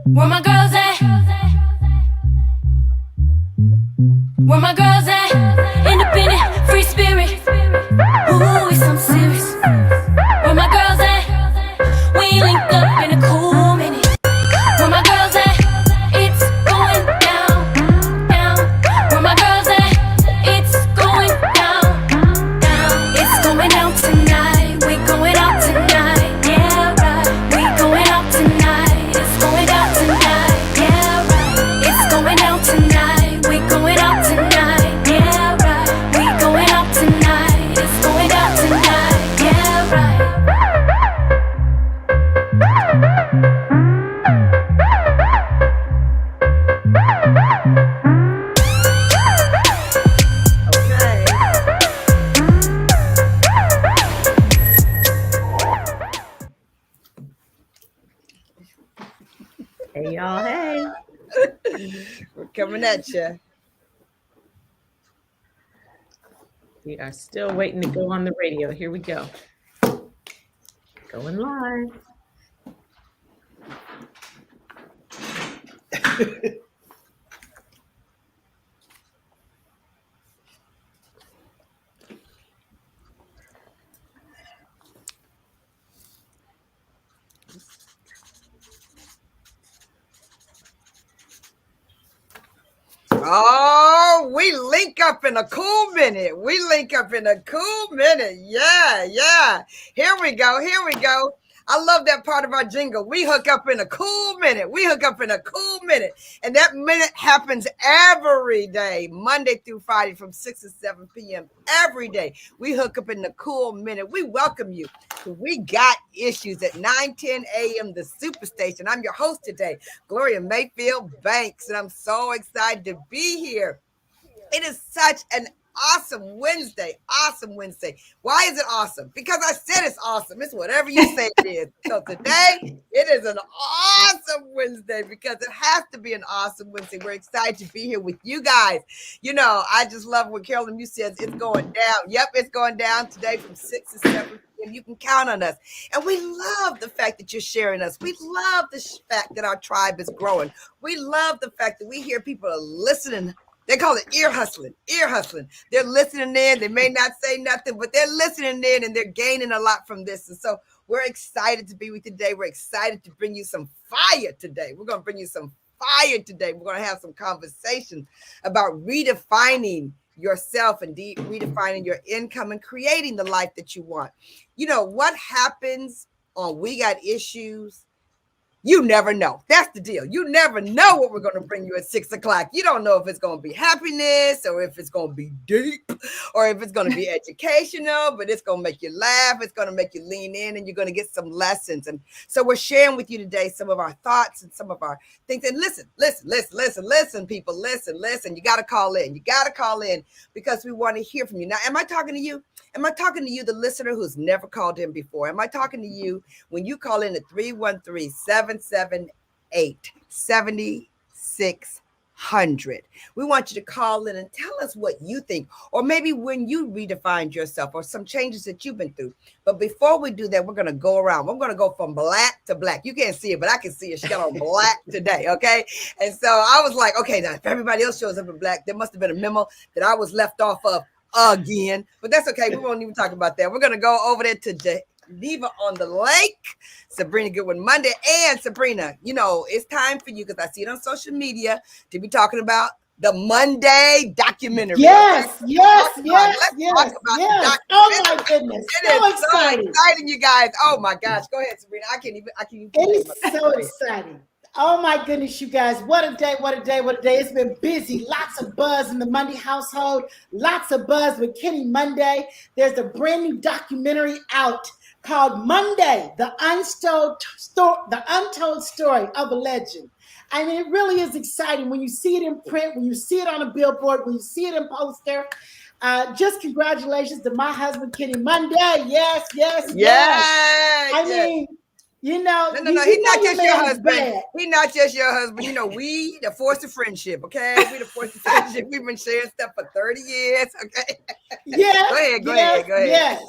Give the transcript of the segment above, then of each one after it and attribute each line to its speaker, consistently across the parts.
Speaker 1: Where my girls at? Where my girls at? Independent, free spirit. Ooh, it's some serious. Where my girls at? We link up in a cool minute. Where my girls at? It's going down, down. Where my girls at? It's going down, down. It's going down tonight. We going out tonight. Yeah, right. We going out tonight. It's going down tonight. Yeah, right. It's going down tonight. We going out tonight. Yeah, right. We going out tonight. It's going down tonight. Yeah, right.
Speaker 2: Hey, y'all. Hey.
Speaker 3: We're coming at you.
Speaker 2: We are still waiting to go on the radio. Here we go. Going live.
Speaker 3: Oh, we link up in a cool minute. We link up in a cool minute. Yeah. Here we go. I love that part of our jingle. We hook up in a cool minute. And that minute happens every day, Monday through Friday from 6 to 7 p.m. Every day. We hook up in the cool minute. We welcome you. We got issues at 9:10 a.m. the Superstation. I'm your host today, Gloria Mayfield Banks, and I'm so excited to be here. It is such an awesome Wednesday. Why is it awesome? Because I said it's awesome. It's whatever you say it is. So today, it is an awesome Wednesday because it has to be an awesome Wednesday. We're excited to be here with you guys. You know, I just love what Carolyn, you said it's going down. Yep, it's going down today from 6 to 7 p.m. You can count on us. And we love the fact that you're sharing us. We love the fact that our tribe is growing. We love the fact that we hear people are listening. They call it ear hustling. They're listening in. They may not say nothing, but they're listening in and they're gaining a lot from this. And so we're excited to be with you today. We're excited to bring you some fire today. We're going to bring you some fire today. We're going to have some conversation about redefining yourself and redefining your income and creating the life that you want. You know, what happens on We Got Issues? You never know. That's the deal. You never know what we're going to bring you at 6 o'clock. You don't know if it's going to be happiness or if it's going to be deep or if it's going to be educational, but it's going to make you laugh. It's going to make you lean in and you're going to get some lessons. And so we're sharing with you today some of our thoughts and some of our things. And listen, people, listen. You got to call in. Because we want to hear from you. Now, am I talking to you? Am I talking to you, the listener who's never called in before? Am I talking to you when you call in at 313-778-7600? We want you to call in and tell us what you think, or maybe when you redefined yourself or some changes that you've been through. But before we do that, we're going to go around. I'm going to go from black to black. You can't see it, but I can see it. She got on black today, okay? And so I was like, okay, now if everybody else shows up in black, there must have been a memo that I was left off of again, but that's okay. We won't even talk about that. We're going to go over there to Geneva on the Lake, Sabrina Goodwin Monday. And Sabrina, you know, it's time for you, because I see it on social media, to be talking about the Monday documentary.
Speaker 4: Yes.
Speaker 3: Let's talk about the documentary.
Speaker 4: Oh my goodness.
Speaker 3: It is so exciting, you guys. Oh my gosh. Go ahead, Sabrina. I can't even.
Speaker 4: It is so exciting. Oh my goodness, you guys. What a day. It's been busy. Lots of buzz in the Monday household. Lots of buzz with Kenny Monday. There's a brand new documentary out called Monday, the untold story of a legend. I mean, it really is exciting when you see it in print, when you see it on a billboard, when you see it in poster. Just congratulations to my husband, Kenny Monday. Yes. I mean, you know,
Speaker 3: no. He's not just your husband. He's not just your husband. You know, we the force of friendship. Okay, we the force of friendship. We've been sharing stuff for 30 years. Okay.
Speaker 4: Yeah.
Speaker 3: Go ahead.
Speaker 4: Yes.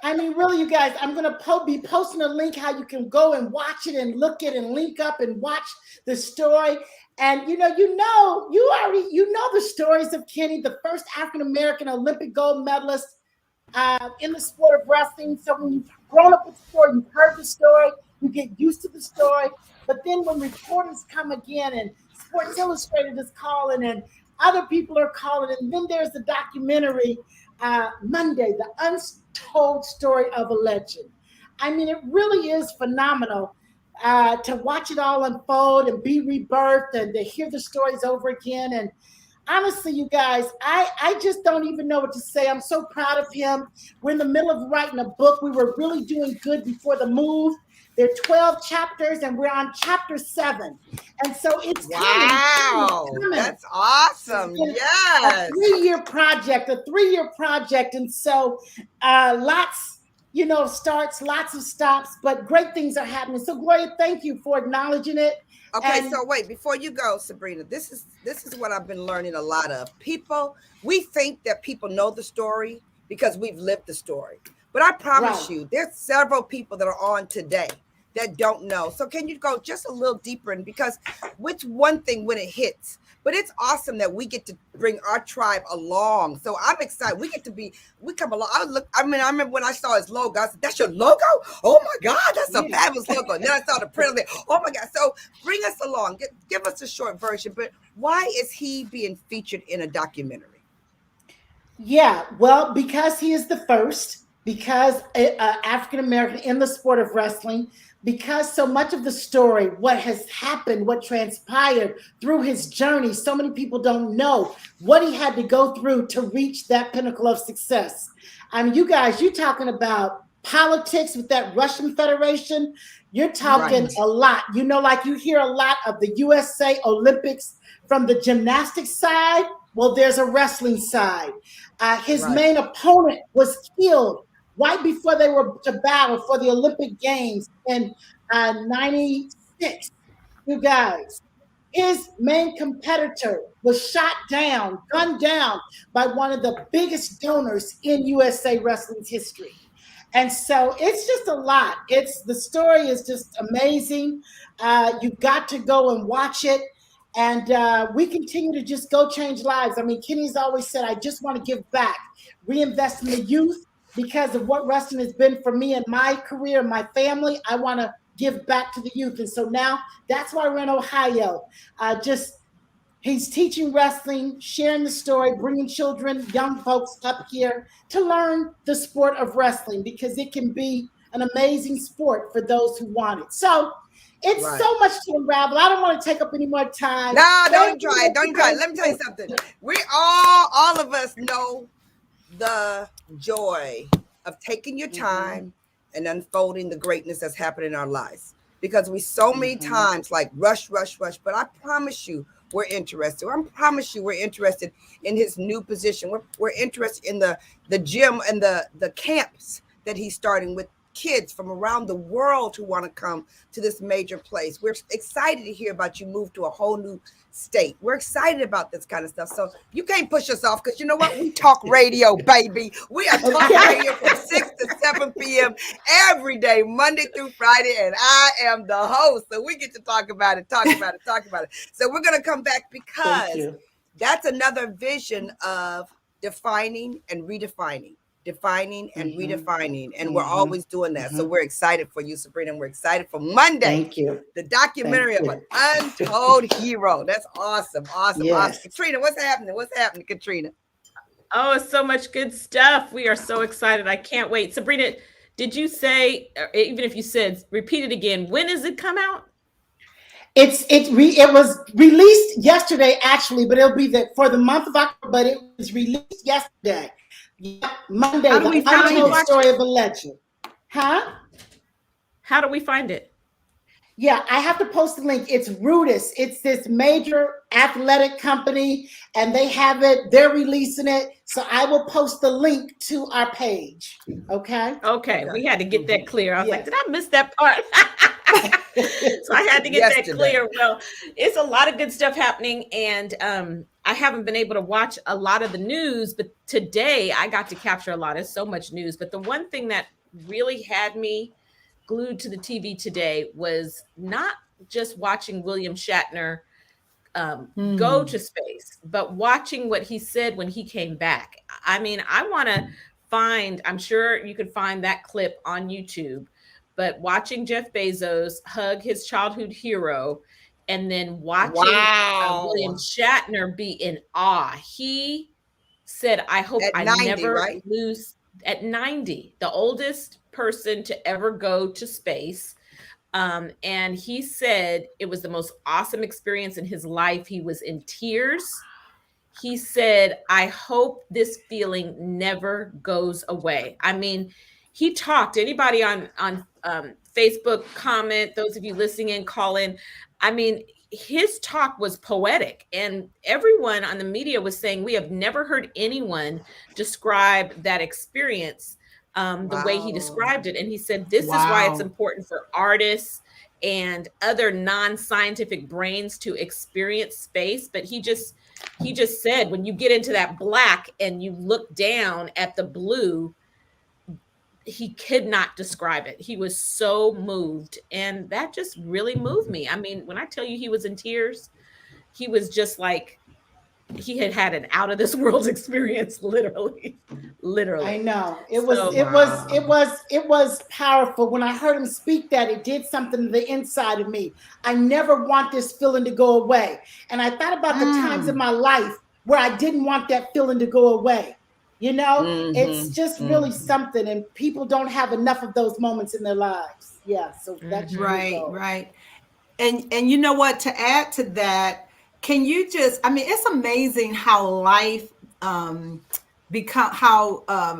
Speaker 4: I mean, really, you guys, I'm going to be posting a link how you can go and watch it and look it and link up and watch the story. And, you know the stories of Kenny, the first African-American Olympic gold medalist in the sport of wrestling. So when you've grown up with the story, you've heard the story, you get used to the story. But then when reporters come again and Sports Illustrated is calling and other people are calling, and then there's the documentary, Monday, the untold story of a legend. I mean, it really is phenomenal to watch it all unfold and be rebirthed and to hear the stories over again. And honestly, you guys, I just don't even know what to say. I'm so proud of him. We're in the middle of writing a book. We were really doing good before the move. There are 12 chapters, and we're on chapter 7. And so it's coming.
Speaker 3: That's awesome. Yes.
Speaker 4: A 3-year project. And so lots, starts, lots of stops, but great things are happening. So Gloria, thank you for acknowledging it.
Speaker 3: Okay, so wait, before you go, Sabrina, this is what I've been learning a lot of. We think that people know the story because we've lived the story. But I promise you, there's several people that are on today that don't know. So can you go just a little deeper in, because it's one thing when it hits, but it's awesome that we get to bring our tribe along. So I'm excited. We come along. I remember when I saw his logo, I said, that's your logo? Oh my God, that's a fabulous logo. And then I saw the print of it. Oh my God. So bring us along. Give us a short version, but why is he being featured in a documentary?
Speaker 4: Yeah, well, because he is the first, because African-American in the sport of wrestling, because so much of the story, what has happened, what transpired through his journey, so many people don't know what he had to go through to reach that pinnacle of success. I mean, you guys, you're talking about politics with that Russian Federation. You're talking a lot. Like you hear a lot of the USA Olympics from the gymnastics side. Well, there's a wrestling side. His main opponent was killed right before they were to battle for the Olympic Games in 96. You guys, his main competitor was shot down, gunned down by one of the biggest donors in USA Wrestling's history. And so it's just a lot. The story is just amazing. You've got to go and watch it. And we continue to just go change lives. I mean, Kenny's always said, I just want to give back, reinvest in the youth because of what wrestling has been for me and my career and my family. I want to give back to the youth. And so now that's why we're in Ohio. He's teaching wrestling, sharing the story, bringing children, young folks up here to learn the sport of wrestling because it can be an amazing sport for those who want it. So it's so much to unravel. I don't want to take up any more time.
Speaker 3: No, don't try it. Don't try it. Let me tell you something. We all of us know the joy of taking your time and unfolding the greatness that's happening in our lives. Because we so many times like rush. But I promise you, we're interested. I promise you, we're interested in his new position. We're interested in the gym and the camps that he's starting with kids from around the world who want to come to this major place. We're excited to hear about you move to a whole new state. We're excited about this kind of stuff. So you can't push us off because you know what? We talk radio, baby. We are talking radio from 6 to 7 p.m. every day, Monday through Friday, and I am the host. So we get to talk about it. So we're going to come back because that's another vision of defining and redefining. Defining and redefining, and we're always doing that. So we're excited for you, Sabrina, and we're excited for Monday.
Speaker 4: Thank you.
Speaker 3: The documentary of an untold hero. That's awesome. Awesome. Katrina, what's happening? Katrina?
Speaker 2: Oh, it's so much good stuff. We are so excited. I can't wait. Sabrina, did you say, even if you said, repeat it again, when does it come out?
Speaker 4: It was released yesterday, actually, but it'll be for the month of October, but it was released yesterday. Monday, the untold story of a legend. Huh?
Speaker 2: How do we find it?
Speaker 4: Yeah, I have to post the link. It's Rudis. It's this major athletic company, and they have it. They're releasing it. So I will post the link to our page. Okay?
Speaker 2: Okay. We had to get that clear. I was like, did I miss that part? So I had to get that
Speaker 3: Yesterday.
Speaker 2: clear. Well, it's a lot of good stuff happening, and I haven't been able to watch a lot of the news, but today I got to capture a lot. There's so much news, but the one thing that really had me glued to the TV today was not just watching William Shatner go to space, but watching what he said when he came back. I mean, I want to find, I'm sure you could find that clip on YouTube, but watching Jeff Bezos hug his childhood hero and then watching William Shatner be in awe. He said, I hope
Speaker 3: At
Speaker 2: I
Speaker 3: 90,
Speaker 2: never
Speaker 3: right?
Speaker 2: lose at 90, the oldest person to ever go to space. And he said it was the most awesome experience in his life. He was in tears. He said, I hope this feeling never goes away. I mean, he talked, anybody on Facebook comment, those of you listening in, call in. I mean, his talk was poetic, and everyone on the media was saying, we have never heard anyone describe that experience the way he described it. And he said, this is why it's important for artists and other non-scientific brains to experience space. But he just said, when you get into that black and you look down at the blue, he could not describe it. He was so moved. And that just really moved me. I mean, when I tell you he was in tears, he was just like, he had an out of this world experience, literally.
Speaker 4: I know. It was powerful. When I heard him speak that, it did something to the inside of me. I never want this feeling to go away. And I thought about the times in my life where I didn't want that feeling to go away. You know, it's just really something, and people don't have enough of those moments in their lives. Yeah, so that's
Speaker 5: right. And you know what, to add to that, can you just, I mean, it's amazing how life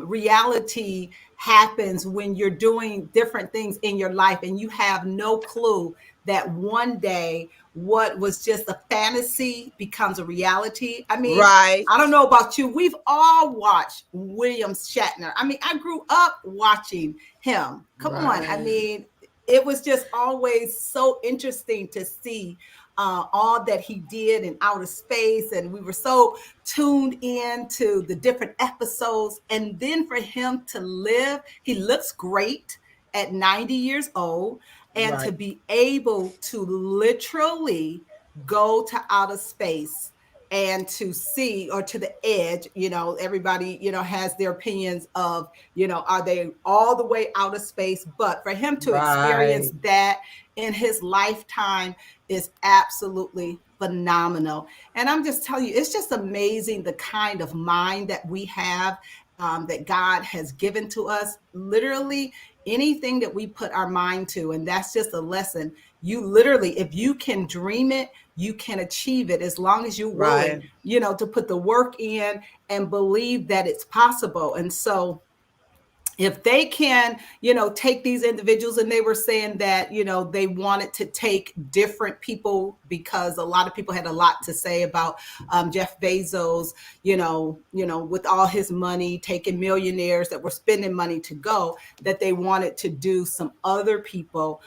Speaker 5: reality happens when you're doing different things in your life and you have no clue that one day what was just a fantasy becomes a reality. I mean, I don't know about you. We've all watched William Shatner. I mean, I grew up watching him. Come on. I mean, it was just always so interesting to see all that he did in outer space. And we were so tuned in to the different episodes. And then for him to live, he looks great at 90 years old. And to be able to literally go to outer space and to see, or to the edge, you know, everybody, you know, has their opinions of, you know, are they all the way out of space? But for him to experience that in his lifetime is absolutely phenomenal. And I'm just telling you, it's just amazing the kind of mind that we have, that God has given to us. Literally anything that we put our mind to, and that's just a lesson. You literally, if you can dream it, you can achieve it, as long as you're willing, you know, to put the work in and believe that it's possible. And so if they can, you know, take these individuals, and they were saying that, you know, they wanted to take different people because a lot of people had a lot to say about Jeff Bezos, you know, with all his money, taking millionaires that were spending money to go, that they wanted to do some other people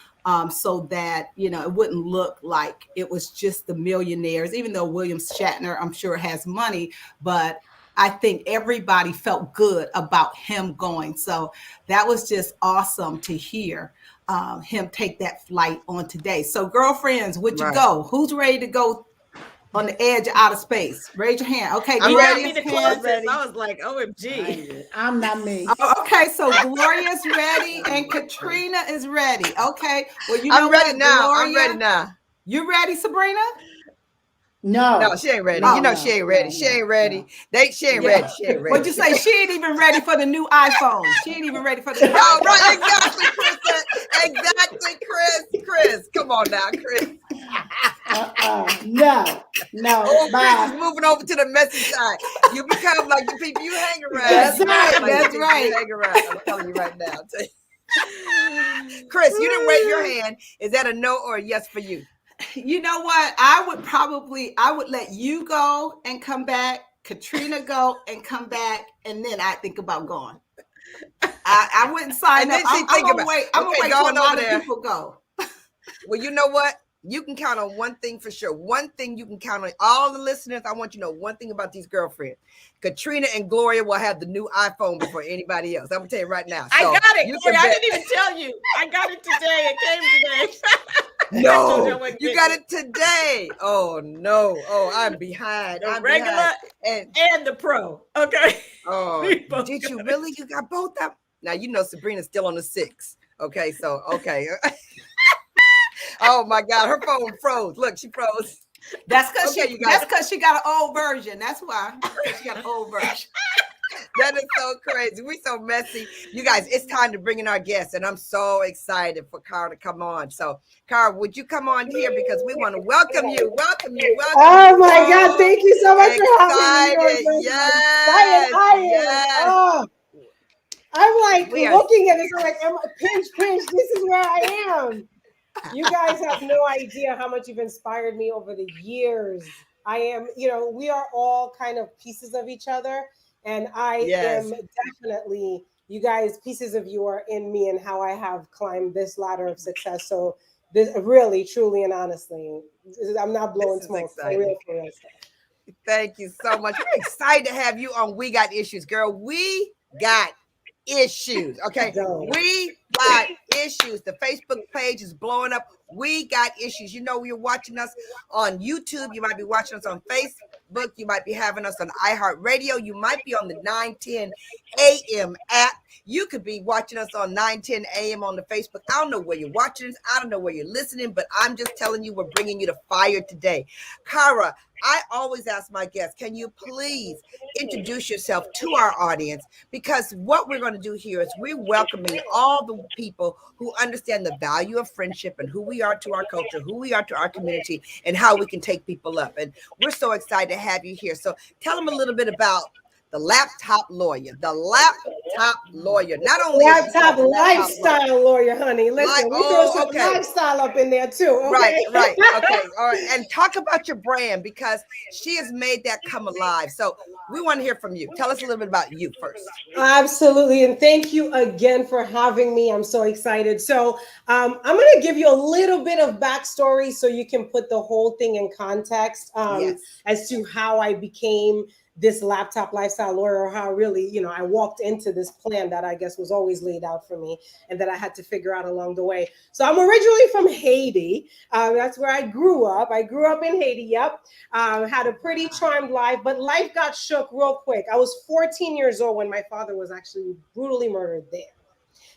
Speaker 5: so that, you know, it wouldn't look like it was just the millionaires, even though William Shatner, I'm sure, has money, but I think everybody felt good about him going. So that was just awesome to hear him take that flight on today. So girlfriends, would you go? Who's ready to go on the edge of outer space? Raise your hand. Okay,
Speaker 2: I'm ready. The closest. I was like, OMG.
Speaker 4: I'm not me.
Speaker 5: Okay, so Gloria's ready and Caterina is ready. Okay. Well, you know
Speaker 3: I'm ready now.
Speaker 5: Gloria,
Speaker 3: I'm ready now.
Speaker 5: You ready, Sabrina?
Speaker 4: No,
Speaker 3: she ain't ready. You know she ain't ready. She ain't ready. She ain't ready. She ain't ready.
Speaker 5: What'd you say? She ain't even ready for the new iPhone. She ain't even ready for the new
Speaker 3: Oh,
Speaker 5: iPhone.
Speaker 3: right, exactly, Chris. Exactly, Chris. Come on now, Chris.
Speaker 4: No.
Speaker 3: Oh, Chris is moving over to the messy side. You become like the people you hang around.
Speaker 4: That's right.
Speaker 3: That's right. You hang around. I'm telling you right now. Chris, you didn't raise your hand. Is that a no or a yes for you?
Speaker 5: You know what? I would let you go and come back, Caterina go and come back, and then I think about going. I wouldn't sign up. I'm gonna wait till a lot of people go.
Speaker 3: Well, you know what? You can count on one thing for sure. One thing you can count on. All the listeners, I want you to know one thing about these girlfriends. Caterina and Gloria will have the new iPhone before anybody else. I'm going to tell you right now. So
Speaker 2: I got it.
Speaker 3: you
Speaker 2: Gloria,
Speaker 3: can
Speaker 2: I
Speaker 3: bet.
Speaker 2: didn't even tell you. I got it today. It came today.
Speaker 3: No, you got it today. Oh, no. Oh, I'm behind.
Speaker 2: The
Speaker 3: I'm
Speaker 2: regular
Speaker 3: behind.
Speaker 2: and the pro. Okay.
Speaker 3: Oh,
Speaker 2: We both
Speaker 3: did you
Speaker 2: got
Speaker 3: really? You got both of them? Now, you know Sabrina's still on the 6. Okay, so, okay. Oh, my God. Her phone froze. Look, she froze.
Speaker 5: That's because
Speaker 3: Okay, you guys.
Speaker 5: that's because she got an old version. That's why. 'Cause she got an old version.
Speaker 3: That is so crazy. We so messy. You guys, it's time to bring in our guests, and I'm so excited for Kara to come on. So, Kara, would you come on here because we want to welcome you. Welcome you. Welcome
Speaker 4: Oh
Speaker 3: you.
Speaker 4: my God! Thank you so much for having me.
Speaker 3: Excited.
Speaker 4: Yes, I am.
Speaker 3: Yes.
Speaker 4: Oh, I'm like
Speaker 3: We are-
Speaker 4: looking at this. I'm like, pinch. This is where I am. You guys have no idea how much you've inspired me over the years. I am, we are all kind of pieces of each other. And I
Speaker 3: Yes.
Speaker 4: am definitely, you guys, pieces of you are in me and how I have climbed this ladder of success. So this really, truly, and honestly, I'm not blowing
Speaker 3: This is
Speaker 4: smoke. For
Speaker 3: exciting.
Speaker 4: real stuff.
Speaker 3: Thank you so much. We're excited to have you on We Got Issues, girl. We got issues. Okay.
Speaker 4: Don't.
Speaker 3: We got issues. The Facebook page is blowing up. We got issues. You know, you're watching us on YouTube. You might be watching us on Facebook. You might be having us on iHeartRadio. You might be on the 910 AM app. You could be watching us on 910 AM on the Facebook. I don't know where you're watching us. I don't know where you're listening, but I'm just telling you, we're bringing you the fire today. Kara, I always ask my guests, can you please introduce yourself to our audience? Because what we're going to do here is we're welcoming all the people who understand the value of friendship and who we are to our culture, who we are to our community, and how we can take people up. And we're so excited to have you here. So tell them a little bit about the laptop lawyer. The laptop lawyer. Not only is he
Speaker 4: Laptop
Speaker 3: called the laptop
Speaker 4: lifestyle lawyer, honey. Listen, we throw some lifestyle up in there too. Okay?
Speaker 3: Right. Okay. All right. And talk about your brand because she has made that come alive. So we want to hear from you. Tell us a little bit about you first.
Speaker 4: Absolutely. And thank you again for having me. I'm so excited. So I'm going to give you a little bit of backstory so you can put the whole thing in context
Speaker 3: Yes.
Speaker 4: as to how I became this laptop lifestyle lawyer, or how really, I walked into this plan that I guess was always laid out for me and that I had to figure out along the way. So I'm originally from Haiti. That's where I grew up. I grew up in Haiti. Yep. Had a pretty charmed life, but life got shook real quick. I was 14 years old when my father was actually brutally murdered there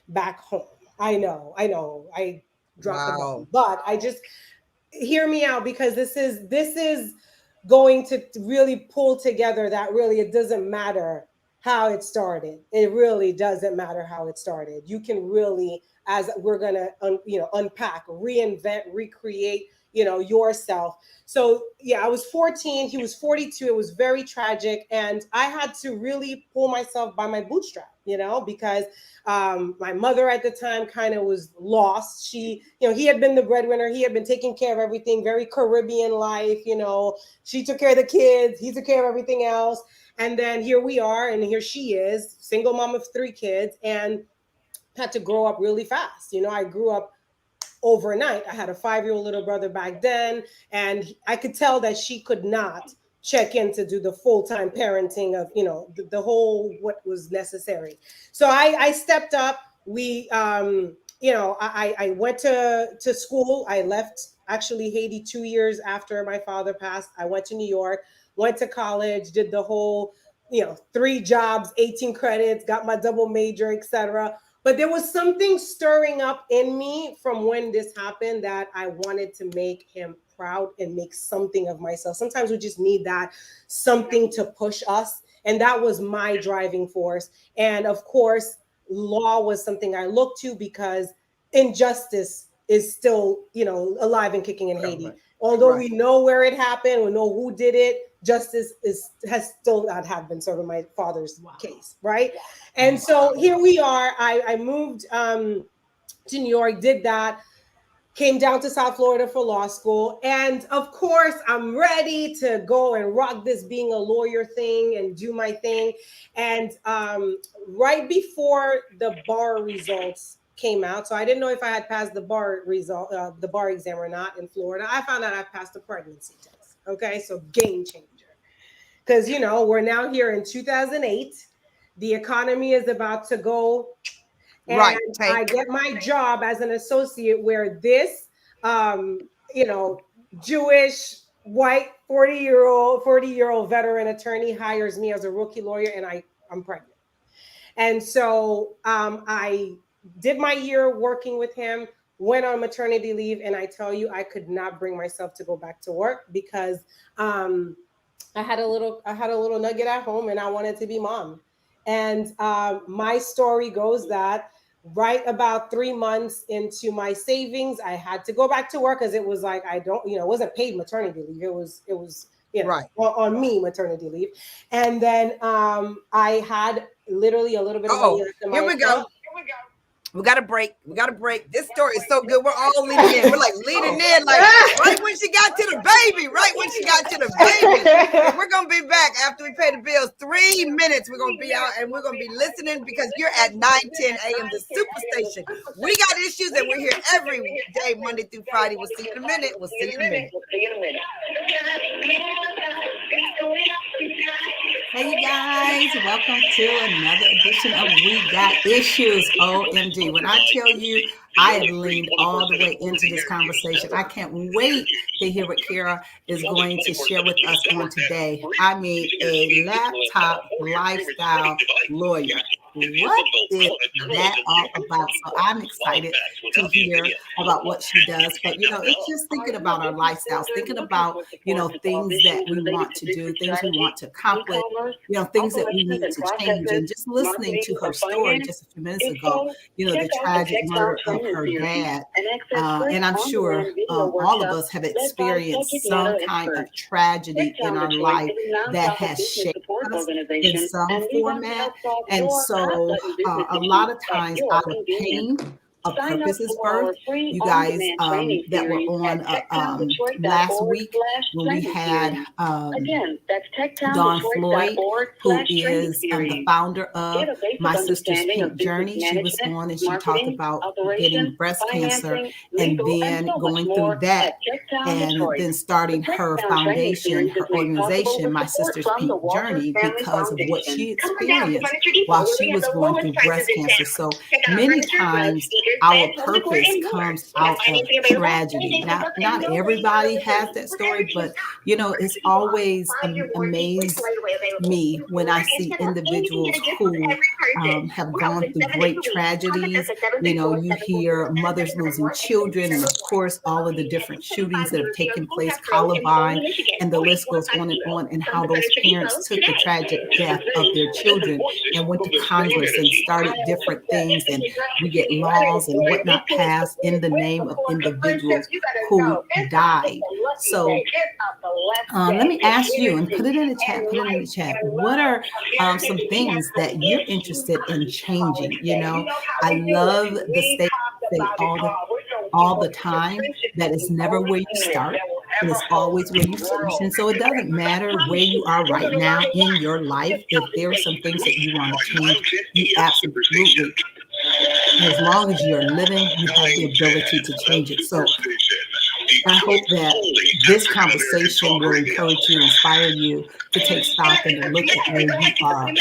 Speaker 4: back home. I know. I dropped the bomb, but I just hear me out because this is going to really pull together that really it doesn't matter how it started. It really doesn't matter how it started. You can really, as we're gonna unpack, reinvent, recreate, yourself. So yeah, I was 14, he was 42. It was very tragic, and I had to really pull myself by my bootstrap, because my mother at the time kind of was lost. She, he had been the breadwinner. He had been taking care of everything, very Caribbean life. She took care of the kids. He took care of everything else. And then here we are, and here she is, single mom of 3 kids, and had to grow up really fast. I grew up overnight. I had a 5-year-old little brother back then, and I could tell that she could not check in to do the full-time parenting of, the whole what was necessary. So I stepped up. We, I went to school. I left actually Haiti 2 years after my father passed. I went to New York, went to college, did the whole, 3 jobs, 18 credits, got my double major, etc. But there was something stirring up in me from when this happened that I wanted to make him proud and make something of myself. Sometimes we just need that something to push us. And that was my driving force. And of course, law was something I looked to because injustice is still, alive and kicking in Haiti. Although we know where it happened, we know who did it, justice has still not have been served in my father's case, right? And so here we are. I moved to New York, did that, came down to South Florida for law school. And of course, I'm ready to go and rock this being a lawyer thing and do my thing. And right before the bar results
Speaker 6: came out. So I didn't know if I had passed the bar result, the bar exam or not in Florida. I found out I passed the pregnancy test. Okay, so game changer. Because, you know, we're now here in 2008. The economy is about to go. And
Speaker 3: Right.
Speaker 6: I get my job as an associate where this, you know, Jewish, white, 40-year-old veteran attorney hires me as a rookie lawyer, and I'm pregnant. And so I did my year working with him, went on maternity leave, and I tell you, I could not bring myself to go back to work because I had a little nugget at home, and I wanted to be mom. And my story goes that right about 3 months into my savings, I had to go back to work because it was like it wasn't paid maternity leave. It was
Speaker 3: Right.
Speaker 6: on me maternity leave. And then I had literally a little bit of money left in my
Speaker 3: Here we go.
Speaker 6: account.
Speaker 3: We got to break. This story is so good. We're all leaning in. We're like leaning in, like right when she got to the baby. And we're going to be back after we pay the bills. 3 minutes. We're going to be out and we're going to be listening because you're at 9:10 a.m. the Superstation. We got issues and we're here every day, Monday through Friday. We'll see you in a minute.
Speaker 5: Hey, you guys, welcome to another edition of We Got Issues. OMG. When I tell you, I have leaned all the way into this conversation. I can't wait to hear what Kara is going to share with us on today. I mean, a laptop lifestyle lawyer. What is that all about? So I'm excited to hear about what she does. But, you know, it's just thinking about our lifestyles, thinking about, you know, things that we want to do, things we want to accomplish, you know, things that we need to change. And just listening to her story just a few minutes ago, you know, the tragic murder of her dad. And I'm sure all of us have experienced some kind of tragedy in our life that has shaped us in some format. And so a lot of times out of pain, a purpose is birth. You guys that were on last week when we had Dawn Floyd, who is the founder of My Sister's Pink Journey. She was on and she talked about getting breast cancer and then going through that and then starting her foundation, her organization, My Sister's Pink Journey, because of what she experienced while she was going through breast cancer. So many times our purpose comes out of tragedy. Now, not everybody has that story, but you know, it's always amazed me when I see individuals who have gone through great tragedies. You know, you hear mothers losing children, and of course, all of the different shootings that have taken place, Columbine, and the list goes on, and how those parents took the tragic death of their children and went to Congress and started different things, and we get laws and whatnot passed in the name of individuals who died. So let me ask you, and put it in the chat, what are some things that you're interested in changing? You know, I love the statement all the time that it's never where you start, and it's always where you finish. And so it doesn't matter where you are right now in your life. If there are some things that you want to change, you absolutely, as long as you're living, you have the ability to change it. So I hope that this conversation will encourage you, inspire you to take stock and to look at where you are and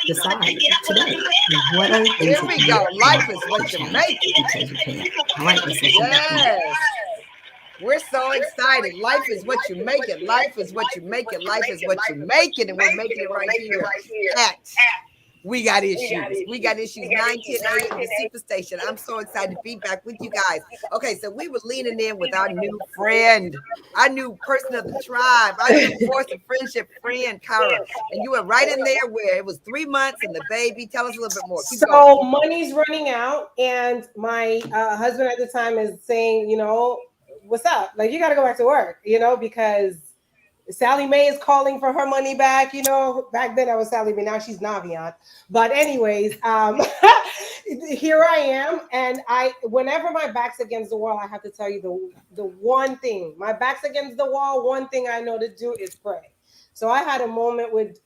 Speaker 5: decide today what are the things.
Speaker 3: Here we go. Life is what you make it.
Speaker 5: All right, let's listen.
Speaker 3: Yes. We're so excited. Life is what you make it. Life is what you make it. Life is what you make it. And we're making it right here at We Got Issues. We Got Issues, 9:10 a.m. the Superstation. I'm so excited to be back with you guys. Okay, so we were leaning in with our new friend, our new person of the tribe, our new force of friendship friend, Kara. And you were right in there where it was 3 months and the baby. Tell us a little bit more. Keep
Speaker 6: so
Speaker 3: going.
Speaker 6: Money's running out, and my husband at the time is saying, you know, what's up? Like, you got to go back to work, you know, because Sally Mae is calling for her money back. You know, back then I was Sally Mae, now she's Naviant. But anyways, here I am. And whenever my back's against the wall, I have to tell you the one thing, my back's against the wall, one thing I know to do is pray. So I had a moment with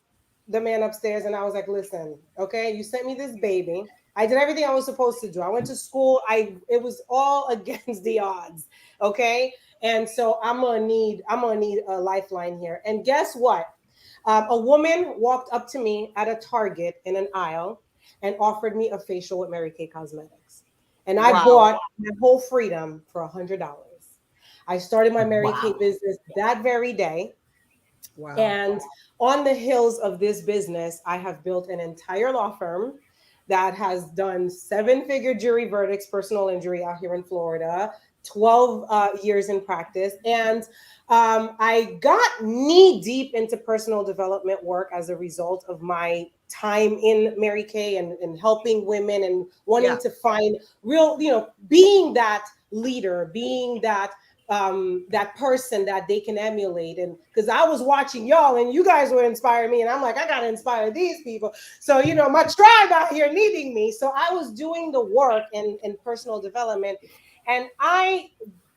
Speaker 6: the man upstairs and I was like, listen, okay, you sent me this baby. I did everything I was supposed to do. I went to school. It was all against the odds. Okay. And so I'm gonna need a lifeline here. And guess what? A woman walked up to me at a Target in an aisle and offered me a facial with Mary Kay Cosmetics. And I
Speaker 3: Wow.
Speaker 6: bought my whole freedom for $100. I started my Mary Kay business that very day.
Speaker 3: Wow.
Speaker 6: And on the heels of this business, I have built an entire law firm that has done 7-figure jury verdicts, personal injury out here in Florida, 12 years in practice. And I got knee deep into personal development work as a result of my time in Mary Kay and helping women and wanting to find real, being that leader, being that person that they can emulate. And because I was watching y'all and you guys were inspiring me, and I'm like, I gotta inspire these people. So my tribe out here needing me. So I was doing the work in personal development, and I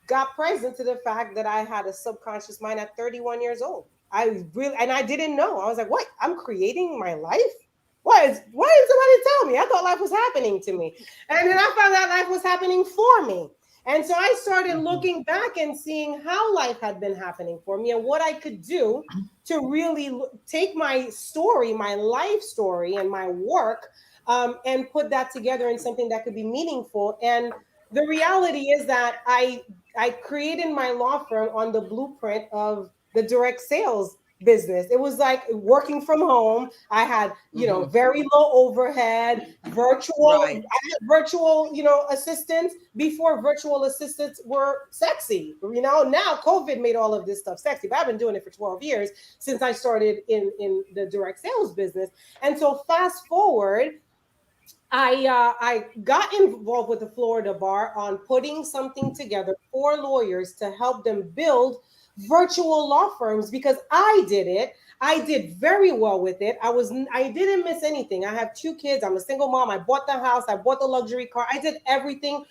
Speaker 6: got present to the fact that I had a subconscious mind at 31 years old. I didn't know. I was like, what? I'm creating my life? Why did somebody tell me? I thought life was happening to me. And then I found out life was happening for me. And so I started looking back and seeing how life had been happening for me and what I could do to really take my story, my life story and my work, and put that together in something that could be meaningful. And the reality is that I created my law firm on the blueprint of the direct sales business. It was like working from home. I had, very low overhead, virtual, I had virtual, assistants before virtual assistants were sexy. Now COVID made all of this stuff sexy, but I've been doing it for 12 years since I started in the direct sales business. And so fast forward, I got involved with the Florida Bar on putting something together for lawyers to help them build virtual law firms, because I did it. I did very well with it. I didn't miss anything. I have 2 kids. I'm a single mom. I bought the house. I bought the luxury car. I did everything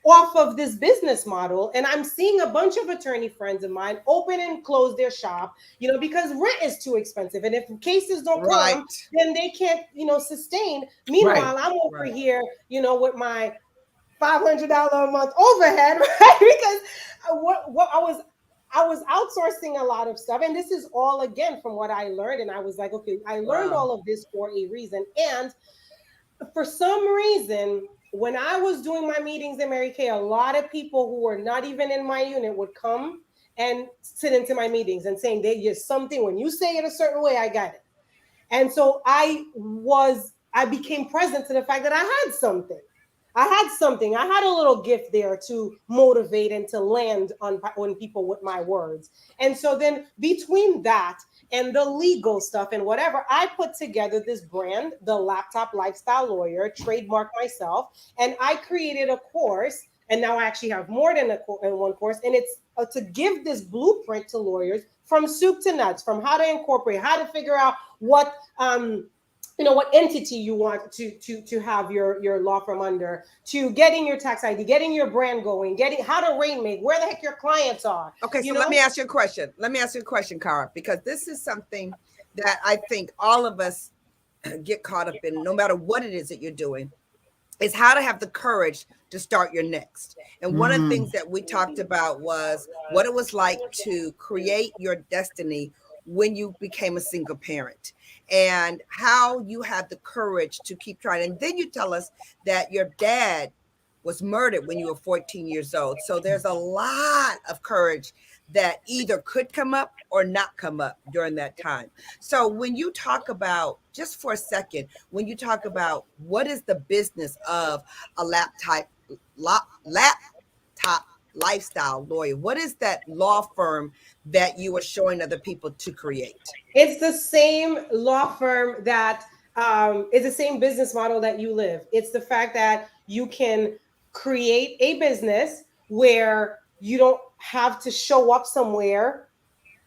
Speaker 6: off of this business model. And I'm seeing a bunch of attorney friends of mine open and close their shop, because rent is too expensive. And if cases don't come, then they can't, sustain. Meanwhile, I'm over here, with my $500 a month overhead, right? Because I was outsourcing a lot of stuff. And this is all, again, from what I learned. And I was like, okay, I learned all of this for a reason. And for some reason, when I was doing my meetings in Mary Kay, a lot of people who were not even in my unit would come and sit into my meetings and saying, they just something, when you say it a certain way, I got it. And so I became present to the fact that I had something. I had a little gift there to motivate and to land on people with my words. And so then between that and the legal stuff and whatever, I put together this brand, the Laptop Lifestyle Lawyer, trademarked myself, and I created a course. And now I actually have more than one course. And it's to give this blueprint to lawyers from soup to nuts, from how to incorporate, how to figure out what what entity you want to have your law firm under, to getting your tax ID, getting your brand going, getting how to rainmake, where the heck your clients are.
Speaker 3: Okay, so let me ask you a question. Kara, because this is something that I think all of us get caught up in, no matter what it is that you're doing, is how to have the courage to start your next. And one of the things that we talked about was what it was like to create your destiny when you became a single parent, and how you had the courage to keep trying. And then you tell us that your dad was murdered when you were 14 years old. So there's a lot of courage that either could come up or not come up during that time. So when you talk about, just for a second, when you talk about what is the business of a laptop lifestyle lawyer, what is that law firm that you are showing other people to create?
Speaker 6: It's the same law firm that is the same business model that you live. It's the fact that you can create a business where you don't have to show up somewhere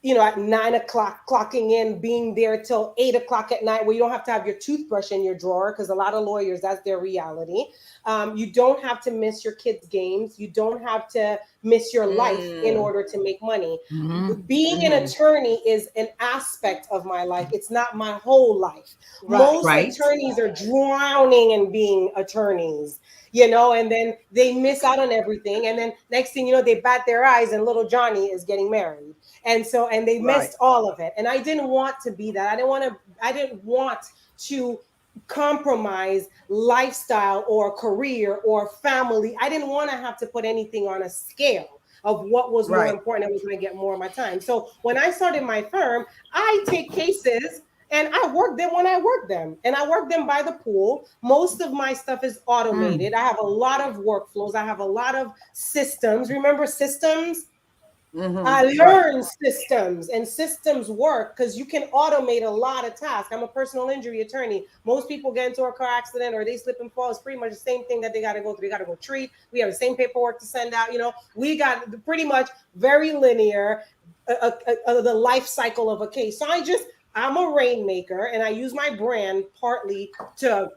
Speaker 6: at 9 o'clock, clocking in, being there till 8 o'clock at night, where you don't have to have your toothbrush in your drawer, because a lot of lawyers, that's their reality. You don't have to miss your kids' games. You don't have to miss your life in order to make money. Being an attorney is an aspect of my life. It's not my whole life. Most attorneys are drowning in being attorneys, and then they miss out on everything. And then next thing you know, they bat their eyes and little Johnny is getting married. And they missed all of it. And I didn't want to be that. I didn't want to compromise lifestyle or career or family. I didn't want to have to put anything on a scale of what was more important. I was going to get more of my time. So when I started my firm, I take cases and I work them when I work them. And I work them by the pool. Most of my stuff is automated. I have a lot of workflows. I have a lot of systems. Remember systems? I learned systems, and systems work because you can automate a lot of tasks. I'm a personal injury attorney. Most people get into a car accident or they slip and fall. It's pretty much the same thing that they got to go through. They got to go treat. We have the same paperwork to send out. We got pretty much very linear, the life cycle of a case. So I'm a rainmaker, and I use my brand partly to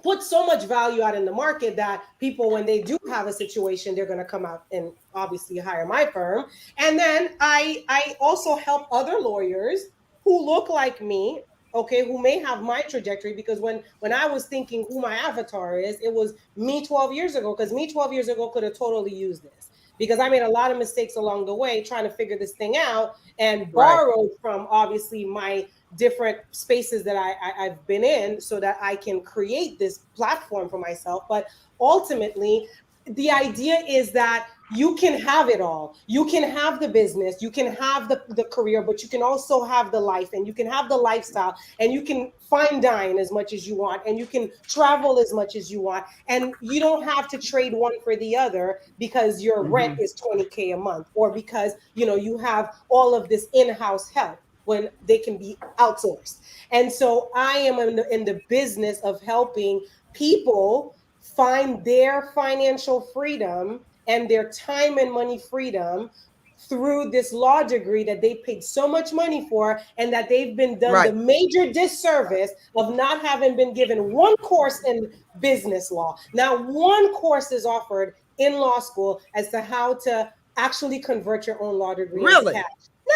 Speaker 6: put so much value out in the market that people, when they do have a situation, they're going to come out and obviously hire my firm. And then I also help other lawyers who look like me, who may have my trajectory, because when I was thinking who my avatar is, it was me 12 years ago, because me 12 years ago could have totally used this, because I made a lot of mistakes along the way trying to figure this thing out, and borrowed from obviously my different spaces that I've been in so that I can create this platform for myself. But ultimately, the idea is that you can have it all. You can have the business, you can have the career, but you can also have the life, and you can have the lifestyle, and you can fine dine as much as you want, and you can travel as much as you want. And you don't have to trade one for the other because your rent is $20K a month, or because you have all of this in-house help when they can be outsourced. And so I am in the business of helping people find their financial freedom and their time and money freedom through this law degree that they paid so much money for, and that they've been done the major disservice of not having been given one course in business law. Now, one course is offered in law school as to how to actually convert your own law degree into cash.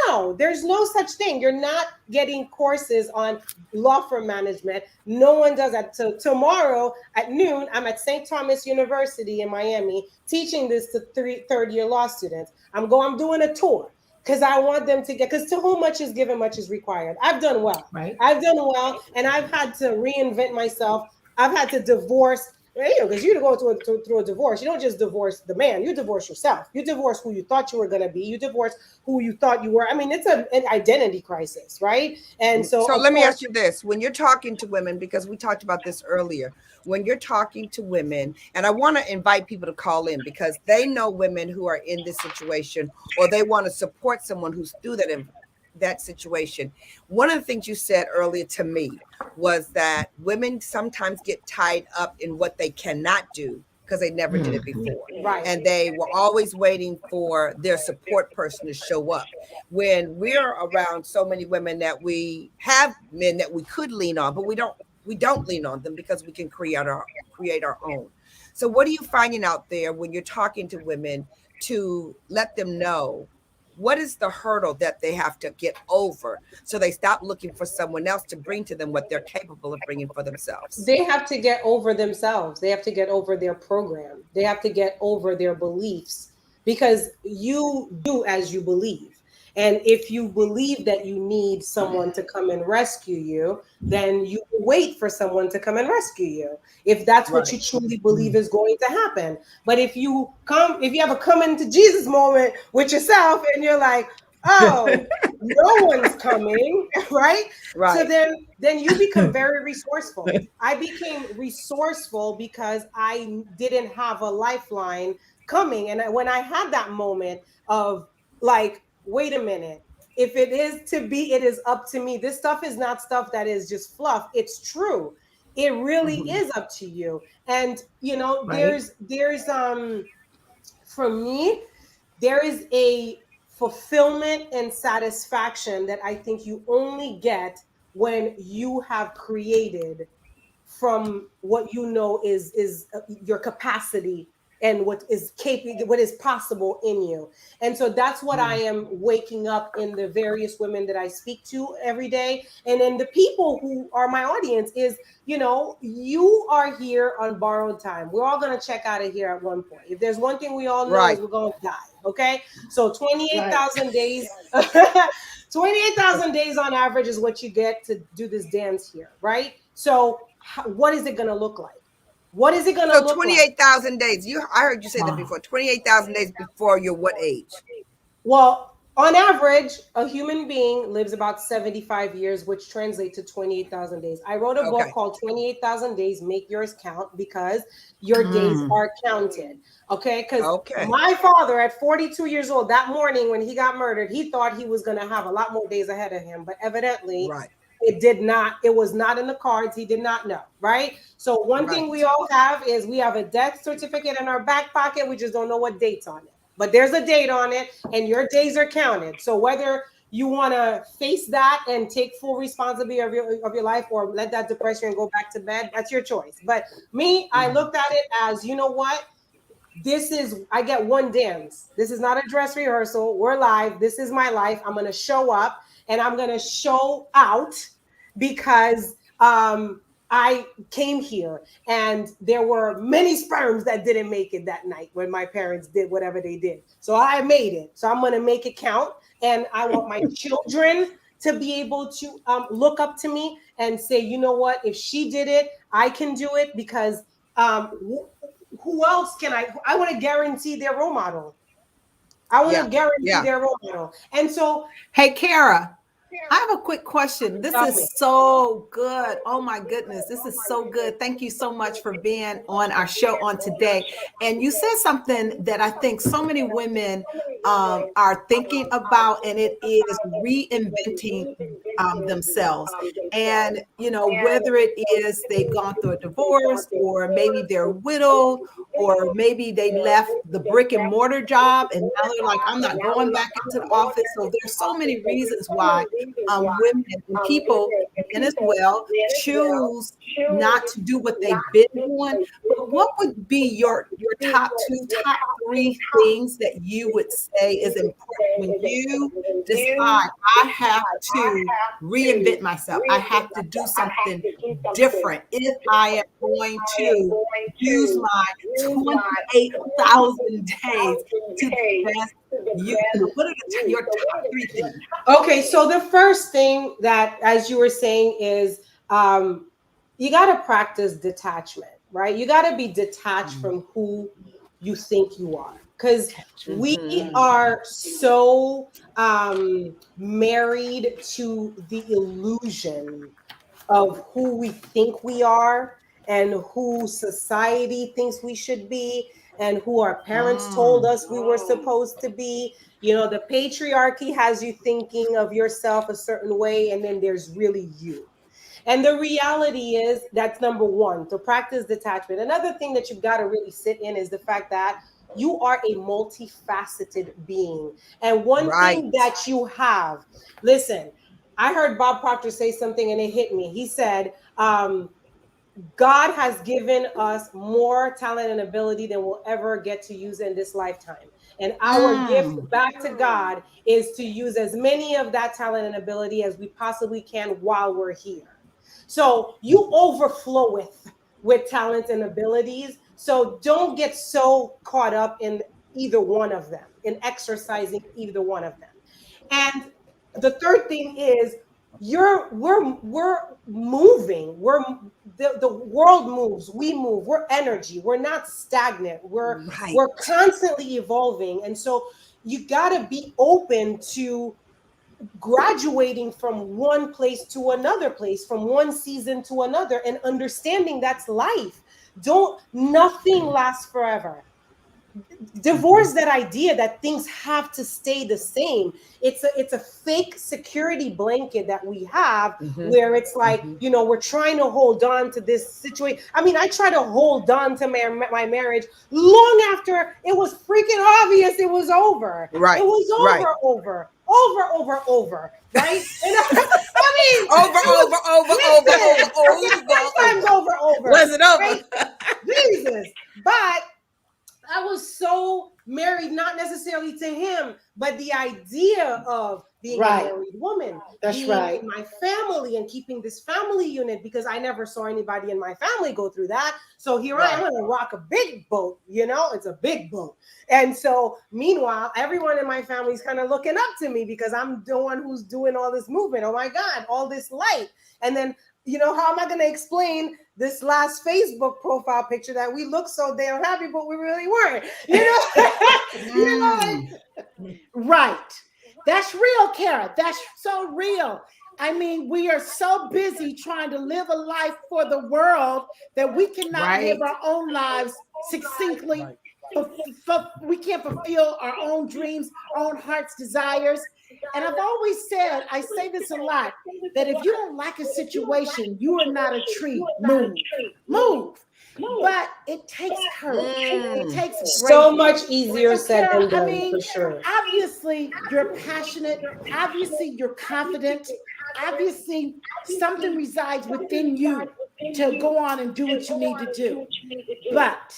Speaker 6: No, there's no such thing. You're not getting courses on law firm management. No one does that. So tomorrow at noon, I'm at St. Thomas University in Miami teaching this to third-year law students. I'm doing a tour because I want them to because to whom much is given, much is required. I've done well. I've done well, and I've had to reinvent myself. I've had to divorce. Because you go through a divorce, you don't just divorce the man, you divorce yourself. You divorce who you thought you were going to be. You divorce who you thought you were. I mean, it's an identity crisis, right? And so
Speaker 3: let me ask you this. When you're talking to women, because we talked about this earlier, when you're talking to women, and I want to invite people to call in because they know women who are in this situation, or they want to support someone who's through that situation. One of the things you said earlier to me was that women sometimes get tied up in what they cannot do because they never did it before. And they were always waiting for their support person to show up. When we're around so many women that we have men that we could lean on, but we don't lean on them because we can create our own. So what are you finding out there when you're talking to women to let them know what is the hurdle that they have to get over so they stop looking for someone else to bring to them what they're capable of bringing for themselves?
Speaker 6: They have to get over themselves. They have to get over their program. They have to get over their beliefs, because you do as you believe. And if you believe that you need someone to come and rescue you, then you wait for someone to come and rescue you, if that's what you truly believe is going to happen. But if you have a come into Jesus moment with yourself and you're like, oh, no one's coming, right? So then you become very resourceful. I became resourceful because I didn't have a lifeline coming. And when I had that moment of like, wait a minute, if it is to be, it is up to me. This stuff is not stuff that is just fluff. It's true. It really is up to you. And there's for me, there is a fulfillment and satisfaction that I think you only get when you have created from what you know is your capacity and what is capable, what is possible in you. And so that's what I am waking up in the various women that I speak to every day. And then the people who are my audience is, you know, you are here on borrowed time. We're all going to check out of here at one point. If there's one thing we all know is we're going to die. Okay. So 28,000 days, 28,000 days on average is what you get to do this dance here. Right. So what is it going to look like? What is it going to look like?
Speaker 3: 28,000 days. I heard you say that before. 28,000 days before your what age?
Speaker 6: Well, on average, a human being lives about 75 years, which translates to 28,000 days. I wrote a book called 28,000 Days, Make Yours Count, because your days are counted. Okay? Because my father at 42 years old, that morning when he got murdered, he thought he was going to have a lot more days ahead of him. But evidently, it did not. It was not in the cards. He did not know, right? So one thing we all have is we have a death certificate in our back pocket. We just don't know what date's on it. But there's a date on it, and your days are counted. So whether you want to face that and take full responsibility of your life, or let that depression and go back to bed, that's your choice. But me, I looked at it as, you know what? I get one dance. This is not a dress rehearsal. We're live. This is my life. I'm going to show up. And I'm going to show out because I came here and there were many sperms that didn't make it that night when my parents did whatever they did. So I made it. So I'm going to make it count. And I want my children to be able to look up to me and say, you know what, if she did it, I can do it, because who else can I want to guarantee their role model. I want to guarantee their role model. And so,
Speaker 5: hey, Kara, I have a quick question. This is so good. Oh my goodness. This is so good. Thank you so much for being on our show on today. And you said something that I think so many women are thinking about, and it is reinventing themselves. And, you know, whether it is they've gone through a divorce, or maybe they're widowed, or maybe they left the brick and mortar job and now they're like, I'm not going back into the office. So there's so many reasons why women and people, and as well, choose not to do what they've been doing. But what would be your top three things that you would say is important when you decide, I have to reinvent myself, I have to do something different if I am going to use my 28,000 days to the best you can? What are your top three things?
Speaker 6: Okay, so the first thing that, as you were saying, is you got to practice detachment, right? You got to be detached from who you think you are, because we are so married to the illusion of who we think we are and who society thinks we should be and who our parents told us we were supposed to be. You know, the patriarchy has you thinking of yourself a certain way, and then there's really you. And the reality is, that's number one, to practice detachment. Another thing that you've got to really sit in is the fact that you are a multifaceted being. And one thing that you have, listen, I heard Bob Proctor say something and it hit me. He said, God has given us more talent and ability than we'll ever get to use in this lifetime. And our gift back to God is to use as many of that talent and ability as we possibly can while we're here. So you overflow with talents and abilities. So don't get so caught up in either one of them, in exercising either one of them. And the third thing is, we're moving. The world moves. We move. We're energy. We're not stagnant. We're constantly evolving. And so you got to be open to graduating from one place to another place, from one season to another, and understanding that's life. Nothing lasts forever. divorce that idea that things have to stay the same. It's a fake security blanket that we have, where it's like, you know, we're trying to hold on to this situation. I mean, I try to hold on to my marriage long after it was freaking obvious it was over.
Speaker 3: Right.
Speaker 6: It was over, right? And I mean, over.
Speaker 2: Was it over?
Speaker 6: Right? Jesus. But I was so married, not necessarily to him, but the idea of being a married woman, being in my family and keeping this family unit, because I never saw anybody in my family go through that. So here I am going to rock a big boat, you know, it's a big boat. And so meanwhile, everyone in my family is kind of looking up to me because I'm the one who's doing all this movement. Oh my God, all this light. And then, you know, how am I going to explain this last Facebook profile picture that we look so damn happy, but we really weren't, you know? You know,
Speaker 4: right. That's real, Kara. That's so real. I mean, we are so busy trying to live a life for the world that we cannot live our own lives succinctly. We can't fulfill our own dreams, our own heart's desires. And I've always said, I say this a lot, that if you don't like a situation, you are not a tree. Move. But it takes courage. It takes
Speaker 6: so much easier said than done,
Speaker 4: I mean,
Speaker 6: for sure.
Speaker 4: Obviously, you're passionate. Obviously, you're confident. Obviously, something resides within you to go on and do what you need to do. But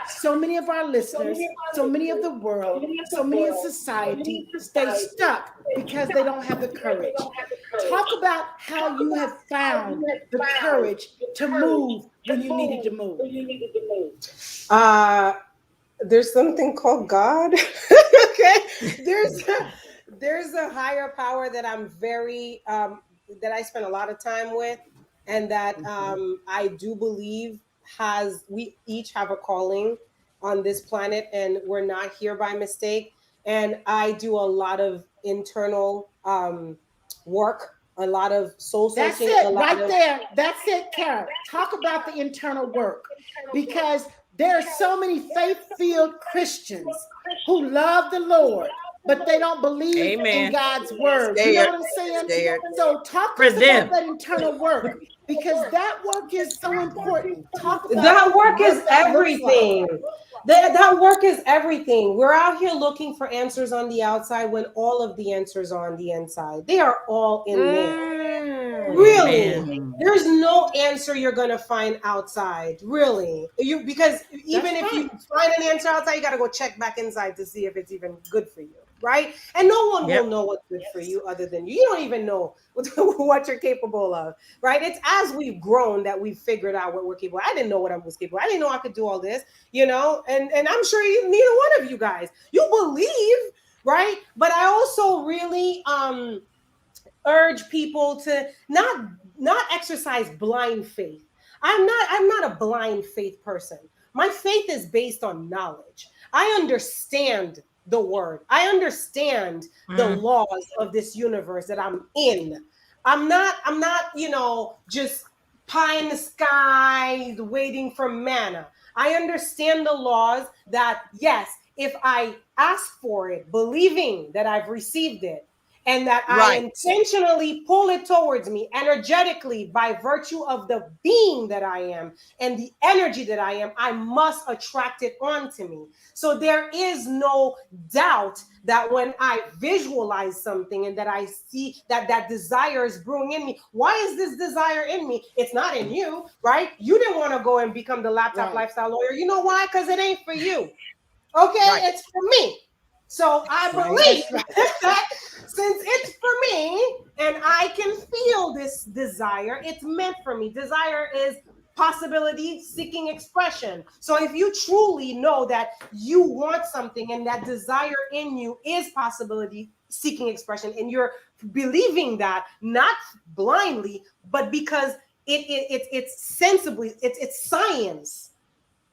Speaker 4: so many of our listeners, so many of the world, so many in society stay stuck because they don't have the courage. Talk about how you have found the courage to move when you needed to move.
Speaker 6: There's something called God. Okay. There's a higher power that I'm very that I spend a lot of time with, and that I do believe we each have a calling on this planet, and we're not here by mistake. And I do a lot of internal work, a lot of soul searching.
Speaker 4: That's it, right there. That's it, Kara. Talk about the internal work, because there are so many faith-filled Christians who love the Lord, but they don't believe in God's word. You know what I'm saying? So talk about that internal work, because that work is so important. Talk about
Speaker 6: that work is everything. That work is everything. We're out here looking for answers on the outside when all of the answers are on the inside. They are all in there. Really. Man. There's no answer you're going to find outside. Really. Because even if you find an answer outside, you got to go check back inside to see if it's even good for you. Right? And no one will know what's good for you other than you. You don't even know what you're capable of. Right? It's as we've grown that we've figured out what we're capable of. I didn't know what I was capable of. I didn't know I could do all this, you know, and I'm sure neither one of you guys, you believe, right? But I also really urge people to not exercise blind faith. I'm not a blind faith person. My faith is based on knowledge. I understand the word. I understand the laws of this universe that I'm in. I'm not, you know, just pie in the sky waiting for manna. I understand the laws that, yes, if I ask for it, believing that I've received it, and that I intentionally pull it towards me energetically by virtue of the being that I am and the energy that I am, I must attract it onto me. So there is no doubt that when I visualize something and that I see that desire is brewing in me, why is this desire in me? It's not in you, right? You didn't want to go and become the laptop lifestyle lawyer. You know why? Because it ain't for you. Okay, it's for me. So I believe that since it's for me and I can feel this desire, it's meant for me. Desire is possibility seeking expression. So if you truly know that you want something and that desire in you is possibility seeking expression, and you're believing that not blindly, but because it's sensibly, it's science.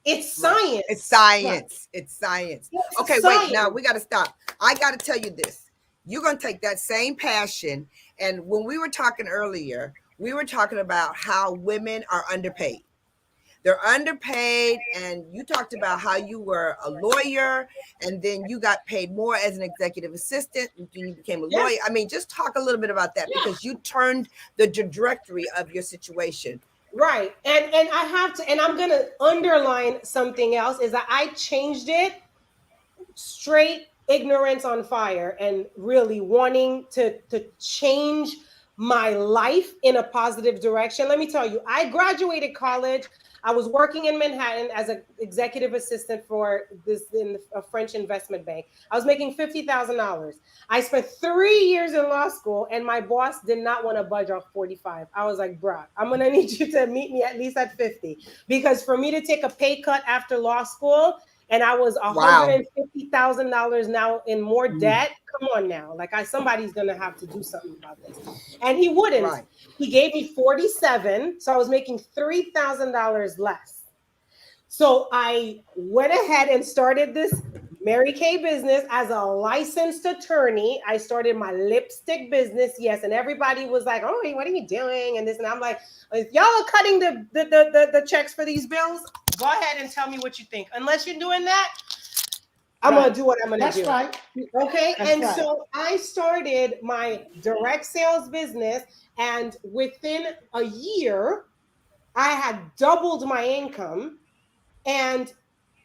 Speaker 6: It's science.
Speaker 3: It's science. Right. It's science. Okay,
Speaker 6: science.
Speaker 3: Wait, now we got to stop. I got to tell you this. You're going to take that same passion. And when we were talking earlier, we were talking about how women are underpaid. They're underpaid. And you talked about how you were a lawyer and then you got paid more as an executive assistant and then you became a lawyer. I mean, just talk a little bit about that because you turned the trajectory of your situation.
Speaker 6: Right. And I have to, and I'm going to underline something else, is that I changed it straight ignorance on fire and really wanting to change my life in a positive direction. Let me tell you, I graduated college. I was working in Manhattan as an executive assistant for a French investment bank. I was making $50,000. I spent 3 years in law school, and my boss did not want to budge off 45. I was like, bruh, I'm going to need you to meet me at least at 50. Because for me to take a pay cut after law school, and I was $150,000 now in more debt. Come on now. Like somebody's going to have to do something about this. And he wouldn't. Right. He gave me 47. So I was making $3,000 less. So I went ahead and started this Mary Kay business as a licensed attorney. I started my lipstick business. Yes. And everybody was like, oh, what are you doing? And this, and I'm like, if y'all are cutting the checks for these bills, go ahead and tell me what you think. Unless you're doing that, I'm going to do what I'm going to do.
Speaker 4: That's right.
Speaker 6: Okay. So I started my direct sales business. And within a year, I had doubled my income. And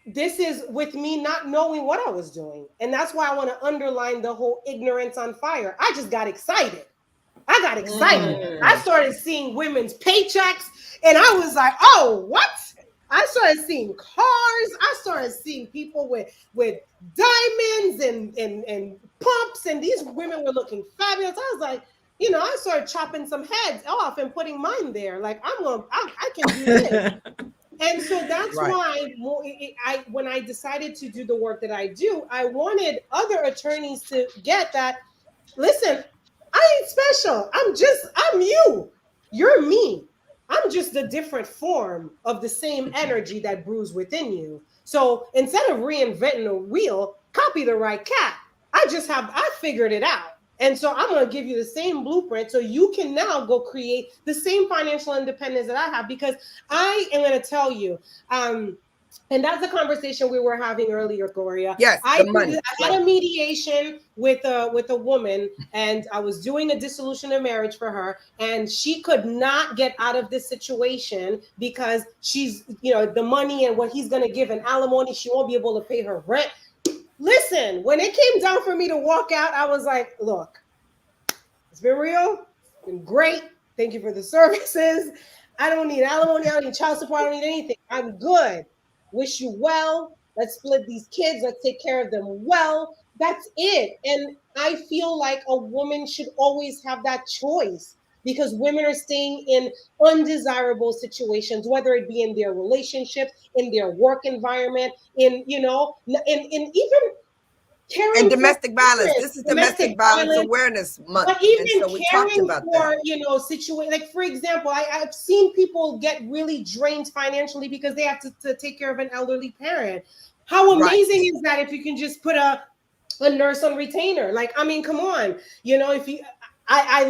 Speaker 6: this is with me not knowing what I was doing. And that's why I want to underline the whole ignorance on fire. I just got excited. I started seeing women's paychecks and I was like, oh, what? I started seeing cars. I started seeing people with diamonds and pumps, and these women were looking fabulous. I was like, I started chopping some heads off and putting mine there. Like I can do this. And so that's why when I decided to do the work that I do, I wanted other attorneys to get that. Listen, I ain't special. I'm you. You're me. I'm just a different form of the same energy that brews within you. So instead of reinventing a wheel, copy the right cat. I figured it out. And so I'm going to give you the same blueprint so you can now go create the same financial independence that I have, because I am going to tell you, and that's the conversation we were having earlier, Gloria.
Speaker 3: Yes,
Speaker 6: I had a mediation with a woman, and I was doing a dissolution of marriage for her, and she could not get out of this situation because she's, the money and what he's going to give in alimony, she won't be able to pay her rent. Listen, when it came down for me to walk out, I was like, look, it's been real, it's been great. Thank you for the services. I don't need alimony, I don't need child support, I don't need anything. I'm good. Wish you well. Let's split these kids. Let's take care of them well. That's it. And I feel like a woman should always have that choice, because women are staying in undesirable situations, whether it be in their relationships, in their work environment, in even caring
Speaker 3: and domestic violence.
Speaker 6: Children.
Speaker 3: This is domestic violence awareness month.
Speaker 6: But even
Speaker 3: and so we talked about
Speaker 6: that. Situation, like for example, I've seen people get really drained financially because they have to take care of an elderly parent. How amazing is that if you can just put a nurse on retainer? Like, I mean, come on, if you. I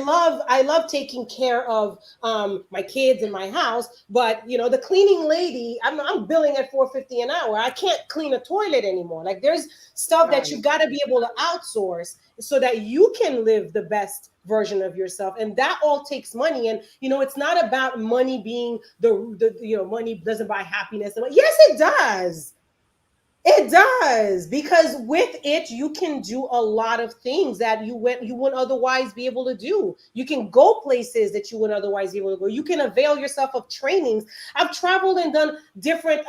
Speaker 6: love taking care of my kids in my house, but the cleaning lady, I'm billing at $4.50 an hour. I can't clean a toilet anymore. Like, there's stuff that you got to be able to outsource so that you can live the best version of yourself, and that all takes money. And it's not about money being the money doesn't buy happiness. Yes, it does. It does, because with it, you can do a lot of things that you wouldn't otherwise be able to do. You can go places that you wouldn't otherwise be able to go. You can avail yourself of trainings. I've traveled and done different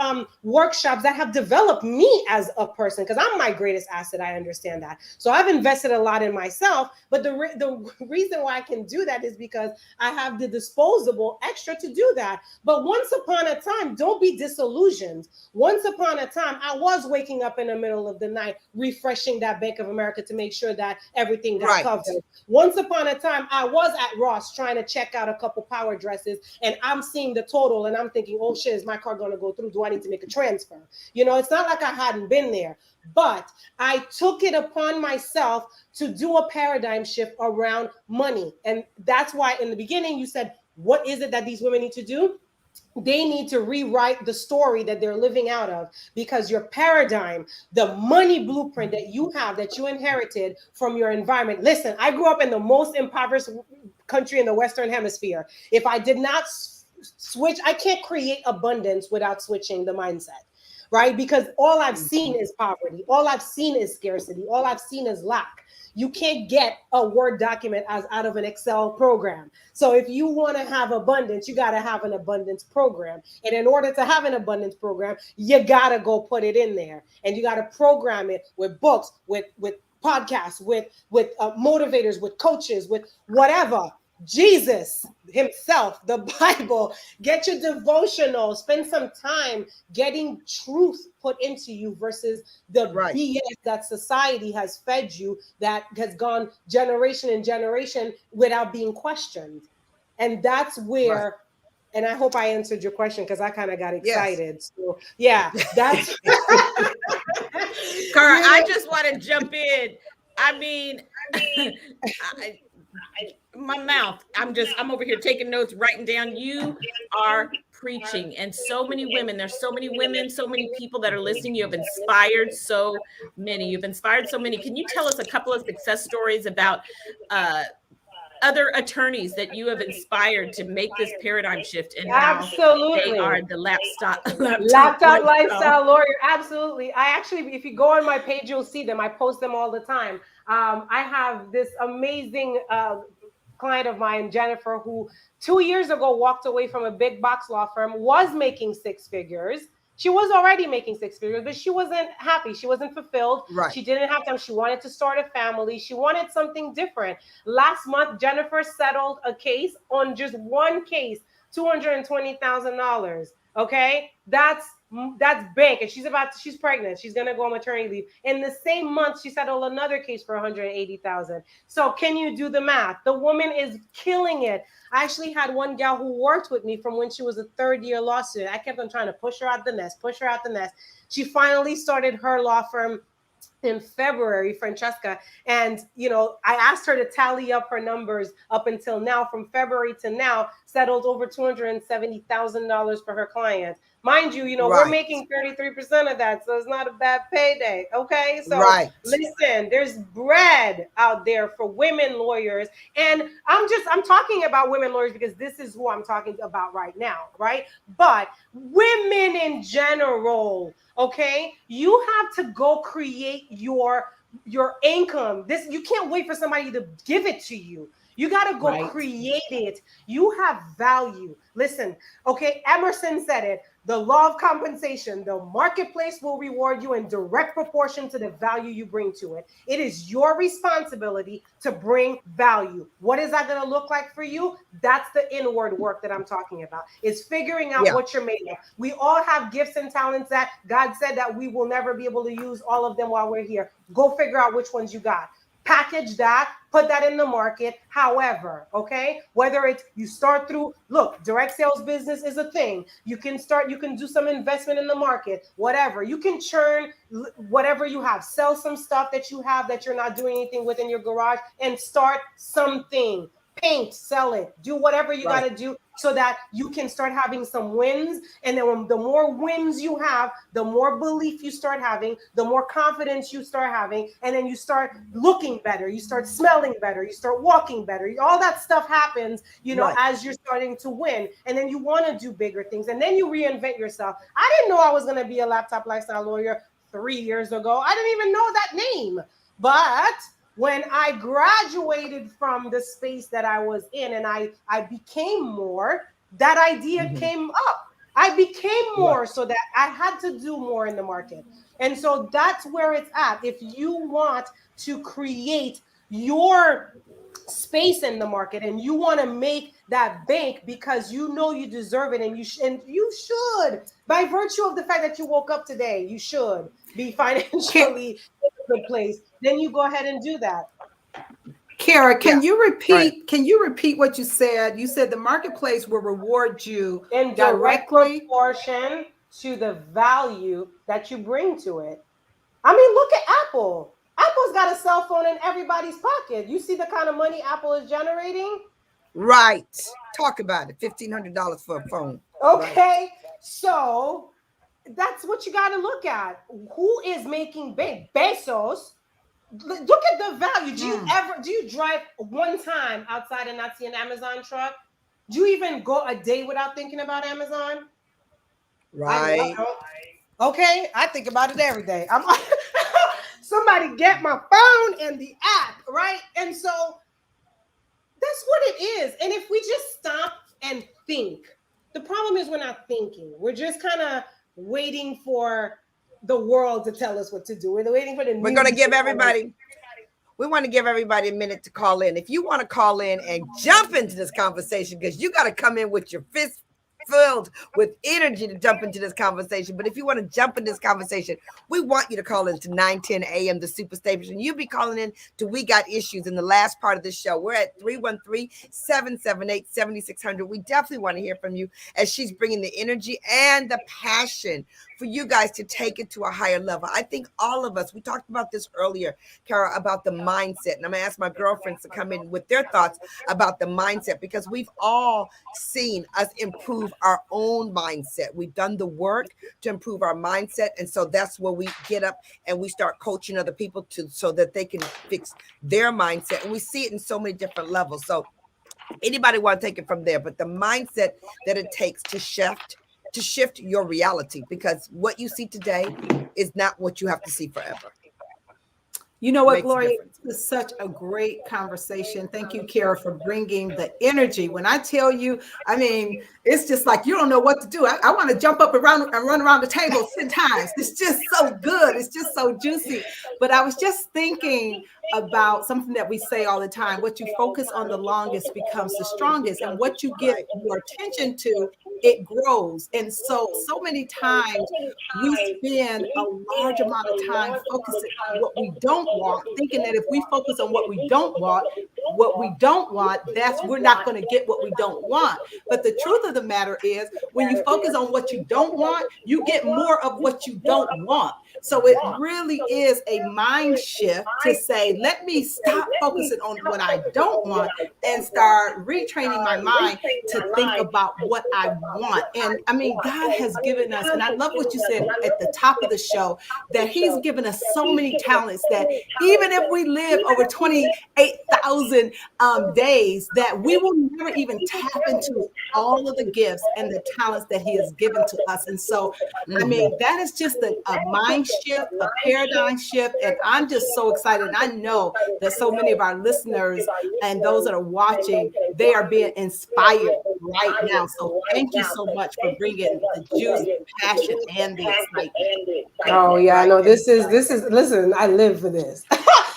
Speaker 6: workshops that have developed me as a person, because I'm my greatest asset. I understand that. So I've invested a lot in myself, but the reason why I can do that is because I have the disposable extra to do that. But once upon a time, don't be disillusioned. Once upon a time, I was waking up in the middle of the night, refreshing that Bank of America to make sure that everything got covered. Once upon a time, I was at Ross trying to check out a couple power dresses, and I'm seeing the total, and I'm thinking, oh shit, is my car going to go through? Do I need to make a transfer? It's not like I hadn't been there, but I took it upon myself to do a paradigm shift around money. And that's why in the beginning you said, what is it that these women need to do? they need to rewrite the story that they're living out of, because your paradigm, the money blueprint that you have, that you inherited from your environment. Listen, I grew up in the most impoverished country in the Western Hemisphere. If I did not switch, I can't create abundance without switching the mindset, right? Because all I've seen is poverty. All I've seen is scarcity. All I've seen is lack. You can't get a Word document as out of an Excel program. So if you want to have abundance, you got to have an abundance program. And in order to have an abundance program, you got to go put it in there. And you got to program it with books, with podcasts, with motivators, with coaches, with whatever. Jesus himself, the Bible, get your devotional, spend some time getting truth put into you versus the BS that society has fed you, that has gone generation and generation without being questioned. And that's where, and I hope I answered your question, because I kind of got excited. Yes. So yeah, that's
Speaker 2: Kara, I just want to jump in. I mean, my mouth, I'm over here taking notes, writing down. You are preaching, and so many women, there's so many women, so many people that are listening. You have inspired so many. You've inspired so many. Can you tell us a couple of success stories about other attorneys that you have inspired to make this paradigm shift, and how they are the laptop
Speaker 6: lifestyle lawyer? Absolutely. I actually, if you go on my page, you'll see them. I post them all the time. I have this amazing client of mine, Jennifer, who 2 years ago walked away from a big box law firm, was making six figures. She was already making six figures, but she wasn't happy. She wasn't fulfilled. Right. She didn't have time. She wanted to start a family. She wanted something different. Last month, Jennifer settled a case on just one case, $220,000. Okay, that's big. And she's pregnant. She's gonna go on maternity leave. In the same month, she settled another case for $180,000. So can you do the math? The woman is killing it. I actually had one gal who worked with me from when she was a third-year law student. I kept on trying to push her out the nest. She finally started her law firm in February, Francesca. And, I asked her to tally up her numbers up until now, from February to now, settled over $270,000 for her clients. Mind you, we're making 33% of that. So it's not a bad payday. Okay. So listen, there's bread out there for women lawyers. And I'm talking about women lawyers because this is who I'm talking about right now. Right. But women in general, okay, you have to go create your income. You can't wait for somebody to give it to you. You got to go create it. You have value. Listen, okay, Emerson said it. The law of compensation, the marketplace will reward you in direct proportion to the value you bring to it. It is your responsibility to bring value. What is that going to look like for you? That's the inward work that I'm talking about. It's figuring out what you're made of. We all have gifts and talents that God said that we will never be able to use all of them while we're here. Go figure out which ones you got. Package that, put that in the market. However, okay, whether it's you start through, look, direct sales business is a thing. You can do some investment in the market, whatever. You can churn whatever you have, sell some stuff that you have that you're not doing anything with in your garage, and start something. Paint, sell it, do whatever you got to do so that you can start having some wins. And then the more wins you have, the more belief you start having, the more confidence you start having. And then you start looking better, you start smelling better, you start walking better. All that stuff happens, as you're starting to win. And then you want to do bigger things. And then you reinvent yourself. I didn't know I was going to be a laptop lifestyle lawyer 3 years ago. I didn't even know that name. But when I graduated from the space that I was in and I became more, that idea came up. I became more so that I had to do more in the market. And so that's where it's at. If you want to create your space in the market and you want to make that bank because you know you deserve it, and you should, by virtue of the fact that you woke up today, you should be financially in a good place, then you go ahead and do that.
Speaker 5: Kara, can you repeat what you said? You said the marketplace will reward you
Speaker 6: in direct proportion to the value that you bring to it. I mean, look at Apple. Apple's got a cell phone in everybody's pocket. You see the kind of money Apple is generating?
Speaker 3: Right. Talk about it. $1,500 for a phone.
Speaker 6: Okay, so that's what you got to look at. Who is making big Bezos? Look at the value. Do you drive one time outside and not see an Amazon truck? Do you even go a day without thinking about Amazon?
Speaker 3: Right.
Speaker 6: Okay, I think about it every day. I'm somebody get my phone and the app, right? And so that's what it is. And if we just stop and think, the problem is we're not thinking. We're just kind of waiting for the world to tell us what to do. We're waiting for the
Speaker 3: We're going to give everybody, we want to give everybody a minute to call in. If you want to call in and jump into this conversation, because you got to come in with your fist filled with energy to jump into this conversation. But if you want to jump in this conversation, we want you to call into 9:10 a.m. the Superstation. You be calling in to We Got Issues in the last part of the show. We're at 313-778-7600. We definitely want to hear from you as she's bringing the energy and the passion for you guys to take it to a higher level. I think all of us, we talked about this earlier, Kara, about the mindset. And I'm going to ask my girlfriends to come in with their thoughts about the mindset, because we've all seen us improve our own mindset. We've done the work to improve our mindset. And so that's where we get up and we start coaching other people so that they can fix their mindset. And we see it in so many different levels. So anybody want to take it from there, but the mindset that it takes to shift your reality, because what you see today is not what you have to see forever.
Speaker 5: You know what, Gloria, this is such a great conversation. Thank you, Kara, for bringing the energy. When I tell you, I mean, it's just like you don't know what to do. I want to jump up and run around the table 10 times. It's just so good. It's just so juicy. But I was just thinking about something that we say all the time. What you focus on the longest becomes the strongest. And what you give your attention to, it grows. And so many times we spend a large amount of time focusing on what we don't want, thinking that if we focus on what we don't want, that's we're not going to get what we don't want. But the truth of the matter is, when you focus on what you don't want, you get more of what you don't want. So it really is a mind shift to say, let me stop focusing on what I don't want and start retraining my mind to think about what I want. And I mean, God has given us, and I love what you said at the top of the show, that he's given us so many talents that even if we live over 28,000 days, that we will never even tap into all of the gifts and the talents that he has given to us. And so, I mean, that is just a mind shift, a paradigm shift. And I'm just so excited. And I know that so many of our listeners and those that are watching, they are being inspired right now. So thank you so much for bringing the juice, the passion, and the excitement.
Speaker 6: Oh yeah, no, this is listen, I live for this.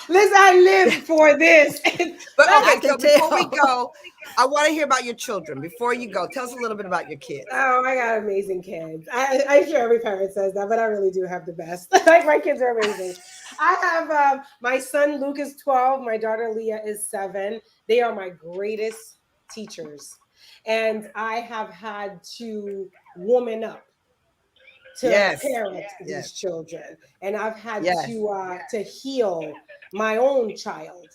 Speaker 6: Listen, I live for this.
Speaker 3: But okay, so before we go, I want to hear about your children. Before you go, tell us a little bit about your kids.
Speaker 6: Oh, I got amazing kids. I'm sure every parent says that, but I really do have the best. Like, my kids are amazing. I have my son Luke is 12, my daughter Leah is 7. They are my greatest teachers, and I have had to woman up to parent these children, and I've had to heal my own child,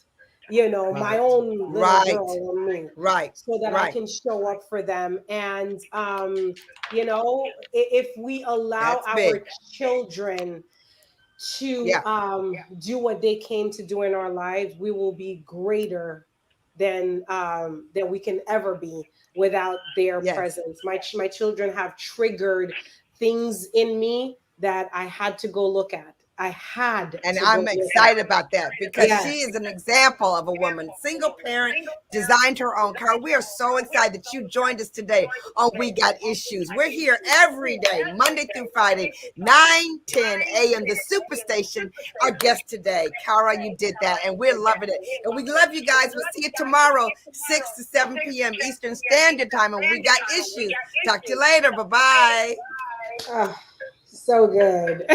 Speaker 6: my own little girl in me, so that I can show up for them. And if we allow our children to do what they came to do in our lives, we will be greater than we can ever be without their presence. My children have triggered things in me that I had to go look at. And
Speaker 3: I'm excited about that, because she is an example of a woman, single parent, designed her own car. We are so excited that you joined us today on We Got Issues. We're here every day, Monday through Friday, 9:10 a.m. the Superstation. Our guest today, Kara, you did that, and we're loving it. And we love you guys. We'll see you tomorrow, 6 to 7 p.m. Eastern Standard Time, and We Got Issues. Talk to you later. Bye-bye.
Speaker 6: Oh, so good.